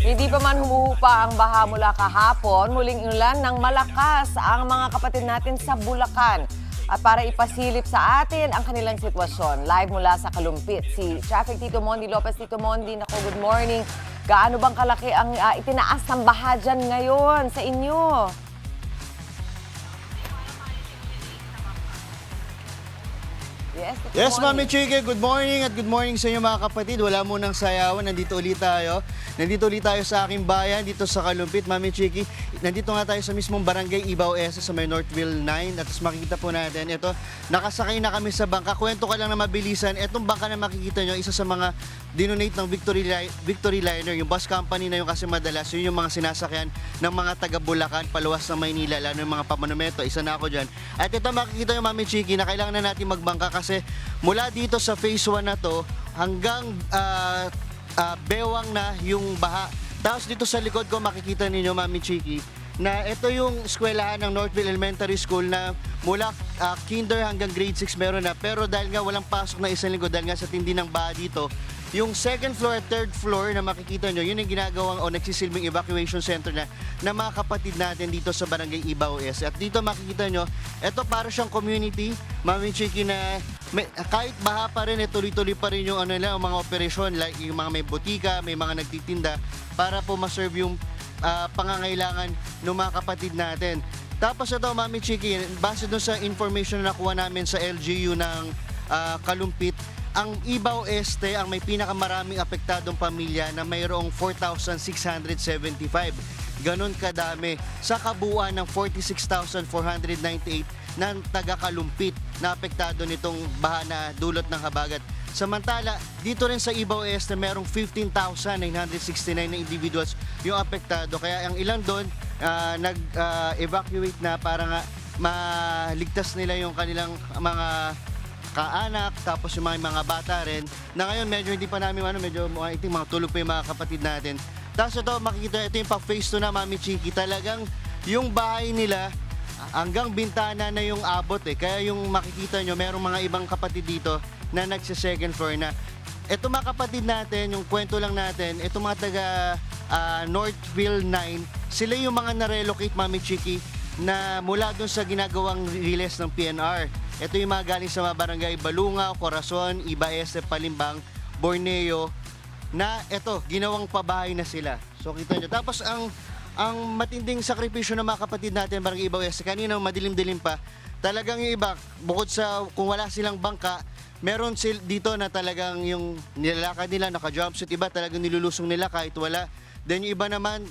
Hindi pa man humuhupa ang baha mula kahapon, muling ulan ng malakas ang mga kapatid natin sa Bulacan. At para ipasilip sa atin ang kanilang sitwasyon, live mula sa Kalumpit, si Traffic Tito Mondi Lopez. Tito Mondi, naku, good morning. Gaano bang kalaki ang itinaas ng baha dyan ngayon sa inyo? Yes, Tito Yes, Mondi. Mami Chike, good morning at good morning sa inyo mga kapatid. Wala munang sayawan, nandito ulit tayo. Nandito ulit tayo sa aking bayan, dito sa Kalumpit, Mami Chike. Nandito nga tayo sa mismong barangay Ibaw S sa may Northville 9. At makikita po natin, ito, nakasakay na kami sa bangka. Kwento ka lang na mabilisan, itong bangka na makikita nyo, isa sa mga dinonate ng Victory Liner, yung bus company na yung kasi madalas, yun yung mga sinasakyan ng mga taga Bulacan, paluwas ng Maynila, lalo yung mga pamonumento, isa na ako dyan. At ito makikita nyo, Mami Chiki, na kailangan na natin magbangka kasi mula dito sa phase 1 na to hanggang bewang na yung baha. Tapos dito sa likod ko makikita ninyo, Mami Chiki, na ito yung eskwelahan ng Northville Elementary School na mula kinder hanggang grade 6 meron na. Pero dahil nga walang pasok na isang linggo, dahil nga sa tindi ng baha dito, yung second floor at third floor na makikita nyo, yun yung ginagawang o nagsisilbing evacuation center na mga kapatid natin dito sa barangay Ibaw S. At dito makikita nyo, ito para siyang community, Mami Chiki, na kahit baha pa rin, tuloy-tuloy pa rin yung mga operasyon, like yung mga may butika, may mga nagtitinda, para po maserve yung pangangailangan ng mga kapatid natin. Tapos ito, Mami Chiki, base doon sa information na nakuha namin sa LGU ng Kalumpit, ang Ibaw Este ang may pinakamaraming apektadong pamilya na mayroong 4,675. Ganon kadami sa kabuuan ng 46,498 ng taga-Kalumpit na apektado nitong baha na dulot ng habagat. Samantala, dito rin sa Ibaw Este mayroong 15,969 na individuals yung apektado. Kaya ang ilan doon nag-evacuate na para nga maligtas nila yung kanilang mga kaanak, tapos yung mga bata rin, na ngayon medyo hindi pa namin medyo mga tulog pa yung mga kapatid natin. Tapos ito, makikita, ito yung pa-phase 2 na, Mami Chiki, talagang yung bahay nila hanggang bintana na yung abot Kaya yung makikita nyo, merong mga ibang kapatid dito na nagsa-second floor na. Ito mga kapatid natin, yung kwento lang natin, ito mga taga Northville 9, sila yung mga na-relocate, Mami Chiki, na mula dun sa ginagawang release ng PNR. Ito yung mga galing sa mga barangay Balungaw, Corazon, Iba Este, Palimbang, Borneo, na ito, ginawang pabahay na sila. So kita nyo. Tapos ang matinding sakripisyo ng mga kapatid natin, barangay Iba Este, kanina madilim-dilim pa, talagang yung iba, bukod sa kung wala silang bangka, meron dito na talagang yung nilalakad nila, naka-jumpsuit, iba talagang nilulusong nila kahit wala. Then yung iba naman,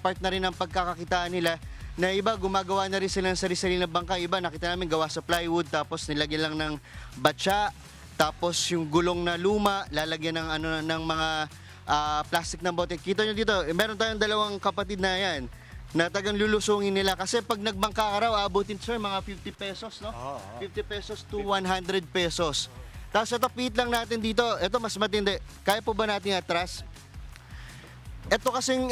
part na rin ng pagkakakitaan nila, na iba gumagawa na rin sila ng sarili-sarili na bangka. Iba nakita namin gawa sa plywood, tapos nilagyan lang ng batsa, tapos yung gulong na luma lalagyan ng ng mga plastic na bote. Kita nyo dito, meron tayong dalawang kapatid na yan na tagang lulusungin nila kasi pag nagbangka ka raw, abutin sir mga 50 pesos, no? 50 pesos to 100 pesos. Tapos ito, pit lang natin dito. Ito mas matindi. Kaya po ba natin atras? Ito kasing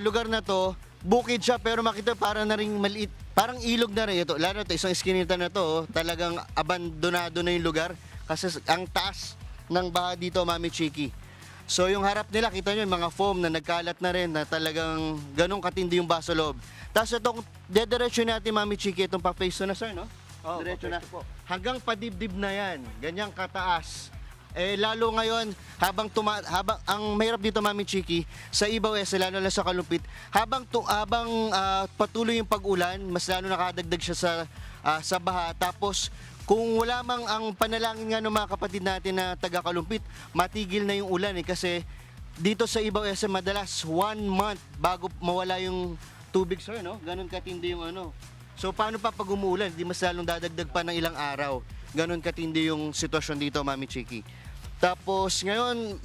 lugar na to, bukid siya pero makita parang na ring maliit, parang ilog na rin ito. Lalo ito, isang iskinita na to, talagang abandonado na yung lugar kasi ang taas ng baha dito, Mami Chiki. So yung harap nila, kita nyo yung mga foam na nagkalat na rin na talagang ganong katindi yung baso loob. Tapos itong dediretso natin, Mami Chiki, itong pa-face na sir, no? Diretso na. Hanggang padibdib na yan, ganyang kataas. Lalo ngayon, habang ang mahirap dito, Mami Chiki, sa Ibaw S, lalo na sa Kalumpit, habang patuloy yung pag-ulan, mas lalo nakadagdag siya sa baha. Tapos, kung wala mang ang panalangin nga ng mga kapatid natin na taga Kalumpit, matigil na yung ulan kasi dito sa Ibaw S, madalas 1 month bago mawala yung tubig, sir, no? Ganon katindi yung So, paano pa pag umuulan? Di mas lalong dadagdag pa ng ilang araw. Ganon katindi yung sitwasyon dito, Mami Chiki. Tapos ngayon,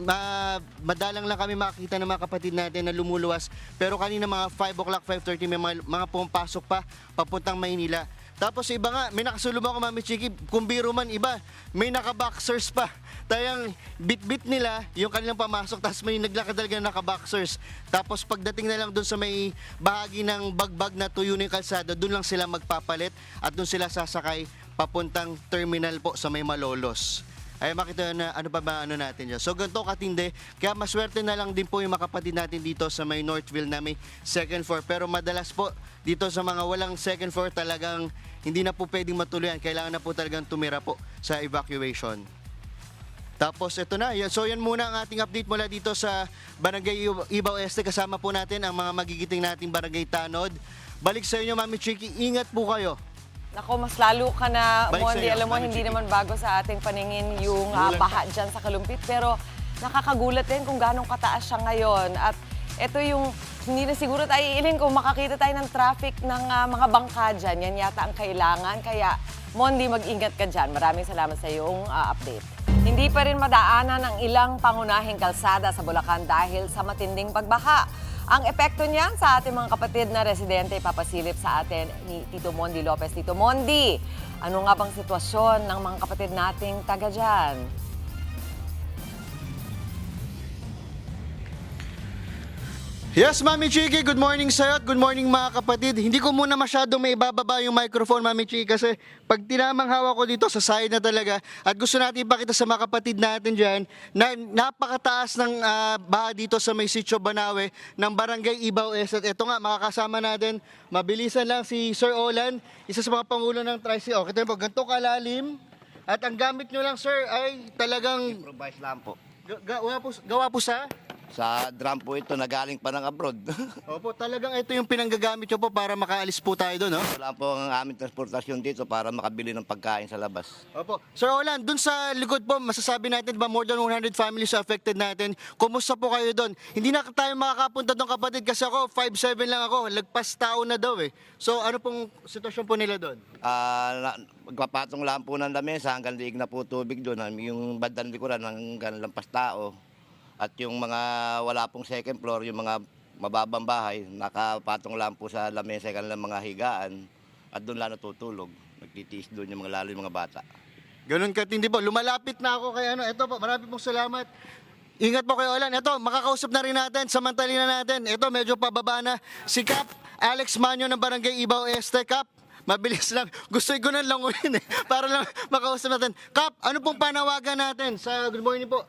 madalang lang kami makakita ng mga kapatid natin na lumuluwas. Pero kanina mga 5 o'clock, 5:30, may mga pumapasok pa papuntang Maynila. Tapos iba nga, may nakasulubong ako, Mami Chiki, kung biro man iba, may naka-boxers pa. Tayang bit-bit nila yung kanilang pamasok, tapos may naglakad talaga naka-boxers. Tapos pagdating na lang doon sa may bahagi ng bagbag na tuyo ng kalsada, doon lang sila magpapalit at doon sila sasakay papuntang terminal po sa may Malolos. ay makita na ano pa ba ano natin dyan. So ganito katindi, kaya maswerte na lang din po yung mga kapatid natin dito sa may Northville na may second floor. Pero madalas po dito sa mga walang second floor talagang hindi na po pwedeng matuluyan. Kailangan na po talagang tumira po sa evacuation. Tapos ito na, so yan muna ang ating update mula dito sa Barangay Ibaw Este. Kasama po natin ang mga magigiting nating Barangay Tanod. Balik sa inyo, Mami Chiki, ingat po kayo. Nako, mas lalo ka na, Balik Mondi. sa'yo, Alam mo, Mami hindi Chiki. naman bago sa ating paningin yung Gulat baha dyan sa Kalumpit. Pero nakakagulat din kung gano'ng kataas siya ngayon. At ito yung, hindi na siguro tayo iiling kung makakita tayo ng traffic ng mga bangka dyan. Yan yata ang kailangan. Kaya, Mondi, mag-ingat ka dyan. Maraming salamat sa iyong update. Hindi pa rin madaanan ang ilang pangunahing kalsada sa Bulacan dahil sa matinding pagbaha. Ang epekto niyan sa ating mga kapatid na residente ipapasilip sa atin ni Tito Mondi Lopez. Tito Mondi, ano nga bang sitwasyon ng mga kapatid nating taga dyan? Yes, Mami Chiki, good morning sa'yo at good morning mga kapatid. Hindi ko muna masyado may ibababa yung microphone, Mami Chiki, kasi pag tinamang hawak ko dito sa side na talaga at gusto natin ipakita sa mga kapatid natin dyan na napakataas ng baha dito sa may Sitio Banawe ng Barangay Ibaw Este. At ito nga, makakasama natin, mabilisan lang si Sir Olan, isa sa mga pangulo ng Tricycle. Kita po, ganito kalalim at ang gamit nyo lang, sir, ay talagang Improvise lang po. gawa po sa... Sa drum po ito, nagaling pa ng abroad. Opo, talagang ito yung pinanggagamit nyo po para makaalis po tayo doon, no? Wala po ang aming transportasyon dito para makabili ng pagkain sa labas. Opo. Sir Olan, doon sa likod po, masasabi natin ba more than 100 families affected natin. Kumusta po kayo doon? Hindi na tayo makakapunta doon kapatid kasi ako, 5'7 lang ako. Lagpas tao na daw eh. So ano pong sitwasyon po nila doon? Magpapatong lang po ng lamesa hanggang liig na po tubig doon. Yung bandang likuran hanggang lampas tao. At yung mga wala pong second floor, yung mga mababang bahay, nakapatong lang po sa lamesa kanilang mga higaan at doon lang natutulog. Nagtitiis doon yung mga lalo yung mga bata. Ganun katindi po. Lumalapit na ako kay ano. Ito po, marami pong salamat. Ingat po kayo, Olan. Ito, makakausap na rin natin. Samantalin na natin. Ito, medyo pababa na. Si Cap Alex Manyo ng Barangay Ibaw Este. Cap, mabilis lang. Gusto ko na languin eh. Para lang makausap natin. Cap, ano pong panawagan natin? Good morning po.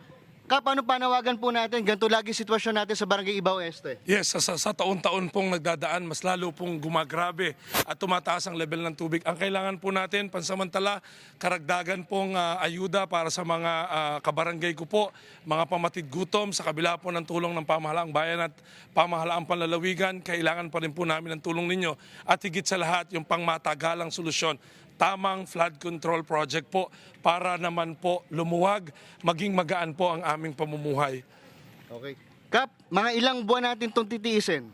Kap, ano panawagan po natin? Ganito lagi sitwasyon natin sa Barangay Ibaw Este. Yes, sa taon-taon pong nagdadaan, mas lalo pong gumagrabe at tumataas ang level ng tubig. Ang kailangan po natin, pansamantala, karagdagan pong ayuda para sa mga kabarangay ko po, mga pamatid gutom, sa kabila po ng tulong ng pamahalaang bayan at pamahalaang panlalawigan, kailangan pa rin po namin ng tulong ninyo. At higit sa lahat, yung pangmatagalang solusyon, tamang flood control project po para naman po lumuwag, maging magaan po ang aming pamumuhay. Okay. Kap, mga ilang buwan natin itong titiisin?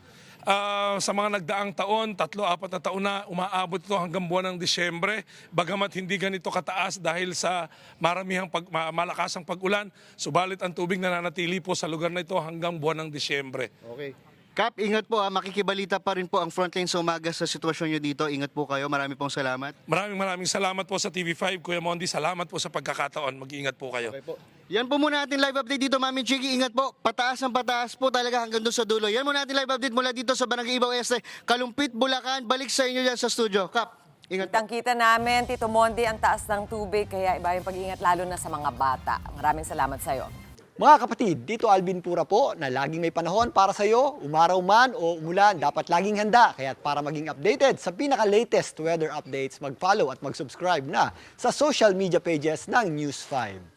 Sa mga nagdaang taon, 3-4 na taon na, umaabot ito hanggang buwan ng Disyembre. Bagamat hindi ganito kataas dahil sa maramihang malakasang pag-ulan, subalit ang tubig na nanatili po sa lugar na ito hanggang buwan ng Disyembre. Okay. Kap, ingat po makikibalita pa rin po ang Frontline sa umaga sa sitwasyon nyo dito. Ingat po kayo, marami pong salamat. Maraming salamat po sa TV5. Kuya Mondi, salamat po sa pagkakataon. Mag-iingat po kayo. Okay po. Yan po muna natin live update dito, Mami Chiki. Ingat po, pataas ang pataas po talaga hanggang doon sa dulo. Yan muna natin live update mula dito sa Barangay Ibaw Este, Kalumpit, Bulacan. Balik sa inyo dyan sa studio. Kap, ingat po. Kitang-kita namin, Tito Mondi, ang taas ng tubig. Kaya iba yung pag-iingat lalo na sa mga bata. Maraming salamat sa iyo. Mga kapatid, dito Alvin Pura po na laging may panahon para sa iyo, umaraw man o umulan, dapat laging handa. Kaya para maging updated sa pinaka-latest weather updates, mag-follow at mag-subscribe na sa social media pages ng News 5.